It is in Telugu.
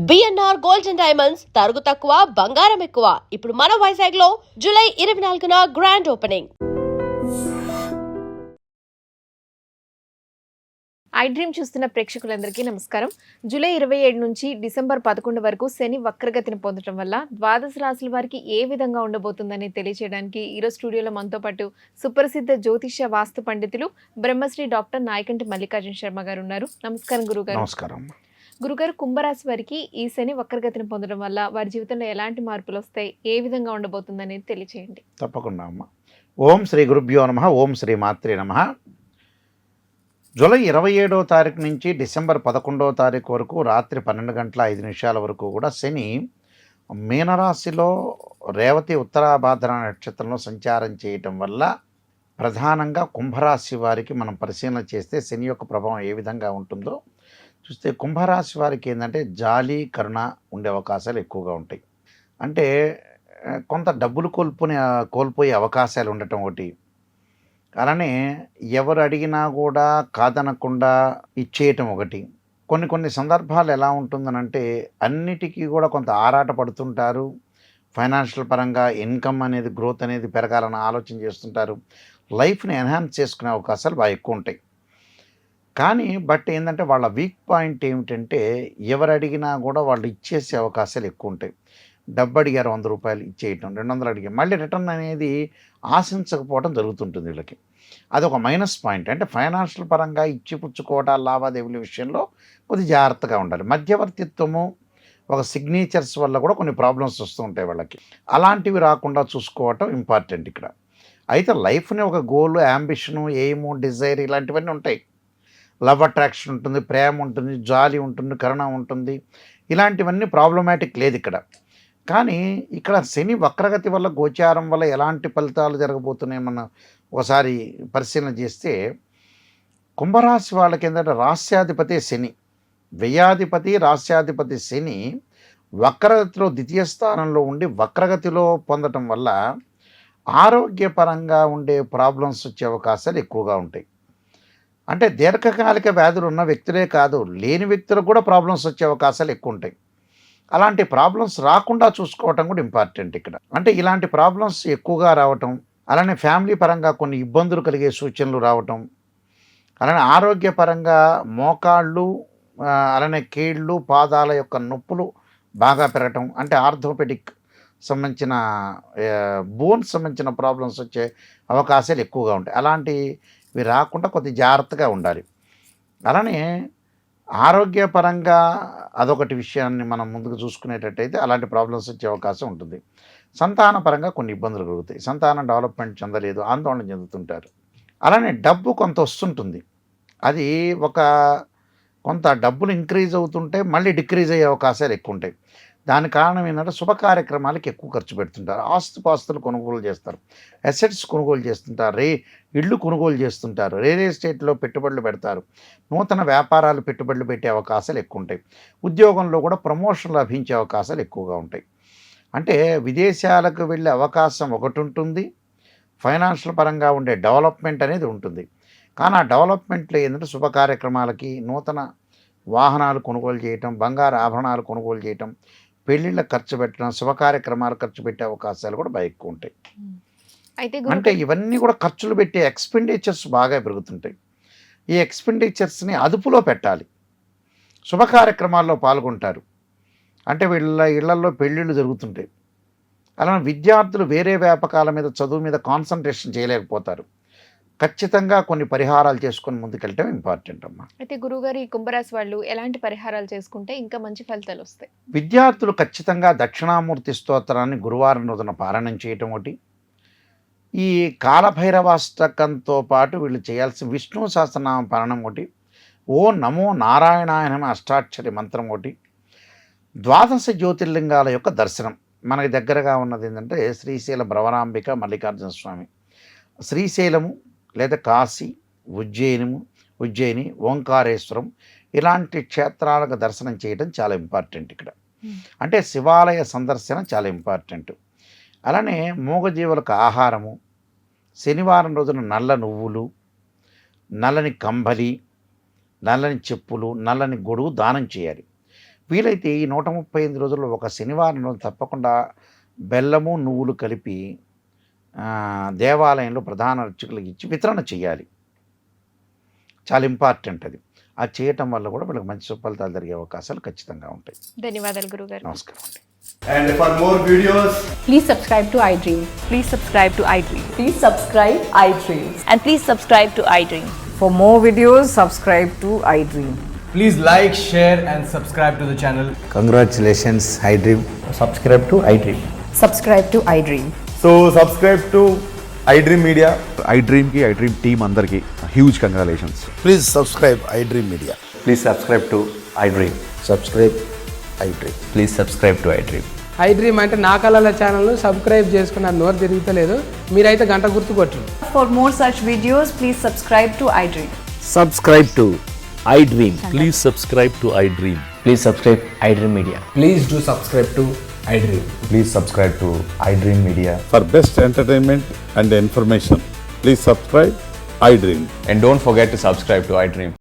బిఎన్ఆర్ గోల్డ్ అండ్ డైమండ్స్ తరుగు తక్కువ బంగారం ఎక్కువ. ఇప్పుడు మన వైజాగ్ లో జూలై 24న గ్రాండ్ ఓపెనింగ్. ఐ డ్రీమ్ చూస్తున్న ప్రేక్షకులందరికీ నమస్కారం. జూలై 27 నుంచి డిసెంబర్ 11 వరకు శని వక్రగతిని పొందడం వల్ల ద్వాదశ రాశుల వారికి ఏ విధంగా ఉండబోతుందని తెలియజేయడానికి ఈరోజు స్టూడియోలో మనతో పాటు సుప్రసిద్ధ జ్యోతిష్య వాస్తు పండితులు బ్రహ్మశ్రీ డాక్టర్ నాయకంటి మల్లికార్జున శర్మ గారు ఉన్నారు. నమస్కారం గురుగారు. నమస్కారం. గురుగారు, కుంభరాశి వారికి ఈ శని వక్రగతిని పొందడం వల్ల వారి జీవితంలో ఎలాంటి మార్పులు వస్తాయి, ఏ విధంగా ఉండబోతుంది తెలియచేయండి. తప్పకుండా అమ్మ. ఓం శ్రీ గురుభ్యో నమః. ఓం శ్రీ మాత్రే నమః. జూలై 27వ తారీఖు నుంచి డిసెంబర్ 11వ తారీఖు వరకు రాత్రి 12:05 వరకు కూడా శని మీనరాశిలో రేవతి ఉత్తరాభాద్ర నక్షత్రంలో సంచారం చేయటం వల్ల ప్రధానంగా కుంభరాశి వారికి మనం పరిశీలన చేస్తే శని యొక్క ప్రభావం ఏ విధంగా ఉంటుందో చూస్తే కుంభరాశి వారికి ఏంటంటే జాలి కరుణ ఉండే అవకాశాలు ఎక్కువగా ఉంటాయి. అంటే కొంత డబ్బులు కోల్పోయే అవకాశాలు ఉండటం ఒకటి, అలానే ఎవరు అడిగినా కూడా కాదనకుండా ఇచ్చేయటం ఒకటి. కొన్ని సందర్భాలు ఎలా ఉంటుందనంటే అన్నిటికీ కూడా కొంత ఆరాట పడుతుంటారు. ఫైనాన్షియల్ పరంగా ఇన్కమ్ అనేది గ్రోత్ అనేది పెరగాలని ఆలోచన చేస్తుంటారు. లైఫ్ని ఎన్హాన్స్ చేసుకునే అవకాశాలు బాగా ఎక్కువ ఉంటాయి. కానీ బట్ ఏంటంటే వాళ్ళ వీక్ పాయింట్ ఏమిటంటే ఎవరు అడిగినా కూడా వాళ్ళు ఇచ్చేసే అవకాశాలు ఎక్కువ ఉంటాయి. డబ్బు అడిగారు 100 రూపాయలు ఇచ్చేయటం, 200 అడిగారు మళ్ళీ రిటర్న్ అనేది ఆశించకపోవడం జరుగుతుంటుంది వీళ్ళకి. అదొక మైనస్ పాయింట్. అంటే ఫైనాన్షియల్ పరంగా ఇచ్చిపుచ్చుకోవటాలు లావాదేవీల విషయంలో కొద్ది జాగ్రత్తగా ఉండాలి. మధ్యవర్తిత్వము ఒక సిగ్నేచర్స్ వల్ల కూడా కొన్ని ప్రాబ్లమ్స్ వస్తూ ఉంటాయి వాళ్ళకి. అలాంటివి రాకుండా చూసుకోవటం ఇంపార్టెంట్ ఇక్కడ. అయితే లైఫ్ని ఒక గోల్, యాంబిషను, ఎయిము, డిజైర్ ఇలాంటివన్నీ ఉంటాయి. లవ్ అట్రాక్షన్ ఉంటుంది, ప్రేమ ఉంటుంది, జాలి ఉంటుంది, కరుణ ఉంటుంది. ఇలాంటివన్నీ ప్రాబ్లమాటిక్ లేదు ఇక్కడ. కానీ ఇక్కడ శని వక్రగతి వల్ల గోచారం వల్ల ఎలాంటి ఫలితాలు జరగబోతున్నాయి మనం ఒకసారి పరిశీలన చేస్తే కుంభరాశి వాళ్ళకి ఏంటంటే రాస్యాధిపతి శని, వ్యయాధిపతి రాస్యాధిపతి శని వక్రగతిలో ద్వితీయ స్థానంలో ఉండి వక్రగతిలో పొందటం వల్ల ఆరోగ్యపరంగా ఉండే ప్రాబ్లమ్స్ వచ్చే అవకాశాలు ఎక్కువగా ఉంటాయి. అంటే దీర్ఘకాలిక వ్యాధులు ఉన్న వ్యక్తులే కాదు, లేని వ్యక్తులకు కూడా ప్రాబ్లమ్స్ వచ్చే అవకాశాలు ఎక్కువ ఉంటాయి. అలాంటి ప్రాబ్లమ్స్ రాకుండా చూసుకోవటం కూడా ఇంపార్టెంట్ ఇక్కడ. అంటే ఇలాంటి ప్రాబ్లమ్స్ ఎక్కువగా రావటం, అలానే ఫ్యామిలీ పరంగా కొన్ని ఇబ్బందులు కలిగే సూచనలు రావటం, అలానే ఆరోగ్యపరంగా మోకాళ్ళు, అలానే కీళ్ళు, పాదాల యొక్క నొప్పులు బాగా పెరగటం, అంటే ఆర్థోపెడిక్ సంబంధించిన బోన్స్ సంబంధించిన ప్రాబ్లమ్స్ వచ్చే అవకాశాలు ఎక్కువగా ఉంటాయి. అలాంటివి రాకుండా కొద్ది జాగ్రత్తగా ఉండాలి. అలానే ఆరోగ్యపరంగా అదొకటి విషయాన్ని మనం ముందుకు చూసుకునేటట్టయితే అలాంటి ప్రాబ్లమ్స్ వచ్చే అవకాశం ఉంటుంది. సంతానపరంగా కొన్ని ఇబ్బందులు కలుగుతాయి. సంతానం డెవలప్మెంట్ చెందలేదు, ఆందోళన చెందుతుంటారు. అలానే డబ్బు కొంత వస్తుంటుంది, అది కొంత డబ్బులు ఇంక్రీజ్ అవుతుంటే మళ్ళీ డిక్రీజ్ అయ్యే అవకాశాలు ఎక్కువ ఉంటాయి. దాని కారణం ఏంటంటే శుభ కార్యక్రమాలకు ఎక్కువ ఖర్చు పెడుతుంటారు. ఆస్తుపాస్తులు కొనుగోలు చేస్తారు, అసెట్స్ కొనుగోలు చేస్తుంటారు, ఇళ్ళు కొనుగోలు చేస్తుంటారు, రియల్ ఎస్టేట్లో పెట్టుబడులు పెడతారు, నూతన వ్యాపారాలు పెట్టుబడులు పెట్టే అవకాశాలు ఎక్కువ ఉంటాయి. ఉద్యోగంలో కూడా ప్రమోషన్ లభించే అవకాశాలు ఎక్కువగా ఉంటాయి. అంటే విదేశాలకు వెళ్ళే అవకాశం ఒకటి ఉంటుంది, ఫైనాన్షియల్ పరంగా ఉండే డెవలప్మెంట్ అనేది ఉంటుంది. కానీ ఆ డెవలప్మెంట్లో ఏంటంటే శుభ కార్యక్రమాలకి నూతన వాహనాలు కొనుగోలు చేయటం, బంగారు ఆభరణాలు కొనుగోలు చేయటం, పెళ్ళిళ్ళకి ఖర్చు పెట్టడం, శుభ కార్యక్రమాలు ఖర్చు పెట్టే అవకాశాలు కూడా బాగా ఎక్కువ ఉంటాయి. అంటే ఇవన్నీ కూడా ఖర్చులు పెట్టే ఎక్స్పెండిచర్స్ బాగా పెరుగుతుంటాయి. ఈ ఎక్స్పెండిచర్స్ని అదుపులో పెట్టాలి. శుభ కార్యక్రమాల్లో పాల్గొంటారు, అంటే ఇళ్లలో పెళ్ళిళ్ళు జరుగుతుంటాయి. అలా విద్యార్థులు వేరే వ్యాపకాల మీద, చదువు మీద కాన్సన్ట్రేషన్ చేయలేకపోతారు. ఖచ్చితంగా కొన్ని పరిహారాలు చేసుకొని ముందుకెళ్ళటం ఇంపార్టెంట్ అమ్మా. అయితే గురుగారు, ఈ కుంభరాశి వాళ్ళు ఎలాంటి పరిహారాలు చేసుకుంటే ఇంకా మంచి ఫలితాలు వస్తాయి? విద్యార్థులు ఖచ్చితంగా దక్షిణామూర్తి స్తోత్రాన్ని గురువారం రోజున పారాయణం చేయటం ఒకటి. ఈ కాలభైరవాష్టకంతో పాటు వీళ్ళు చేయాల్సిన విష్ణు సహస్రనామ పారాయణం ఒకటి, ఓ నమో నారాయణాయ నమః అష్టాక్షరి మంత్రం ఒకటి, ద్వాదశ జ్యోతిర్లింగాల యొక్క దర్శనం. మనకి దగ్గరగా ఉన్నది ఏంటంటే శ్రీశైల భ్రవరాంబిక మల్లికార్జున స్వామి, శ్రీశైలము లేదా కాశీ, ఉజ్జయిని, ఓంకారేశ్వరం ఇలాంటి క్షేత్రాలకు దర్శనం చేయడం చాలా ఇంపార్టెంట్ ఇక్కడ. అంటే శివాలయ సందర్శన చాలా ఇంపార్టెంట్. అలానే మూగజీవులకు ఆహారము, శనివారం రోజున నల్ల నువ్వులు, నల్లని కంబలి, నల్లని చెప్పులు, నల్లని గొడుగు దానం చేయాలి. వీలైతే ఈ 135 రోజుల్లో ఒక శనివారం రోజు తప్పకుండా బెల్లము నువ్వులు కలిపి దేవాలయంలో ప్రధాన అర్చకులకు ఇచ్చి వితరణ చేయాలి. చాలా ఇంపార్టెంట్ అది. అది చేయటం వల్ల కూడా వీళ్ళకి మంచి సుఫలితాలు జరిగే అవకాశాలు ఖచ్చితంగా ఉంటాయి. ధన్యవాదాలు గురుగారు. నమస్కారం అండి. And for more videos, Please subscribe to iDream. Please subscribe to iDream. Please subscribe iDream. And please subscribe to iDream. For more videos, subscribe to iDream. please like, share and subscribe to the channel. Congratulations, iDream. Subscribe to iDream. Subscribe to iDream. So subscribe to iDream Media. iDream ki iDream team andarki huge congratulations. Please subscribe iDream Media. Please subscribe to iDream. Subscribe iDream. Please subscribe to iDream. iDream అంటే నా కళల ఛానల్ సబ్స్క్రైబ్ చేసుకున్న నోరు తిరుగుతలేదు, మీరైతే గంట గుర్తు కొట్టండి. For more such videos, please subscribe to iDream. Subscribe to iDream. Please subscribe to iDream. Please subscribe iDream Media. Please do subscribe to iDream. Please subscribe to iDream Media. For best entertainment and information, please subscribe iDream. And don't forget to subscribe to iDream.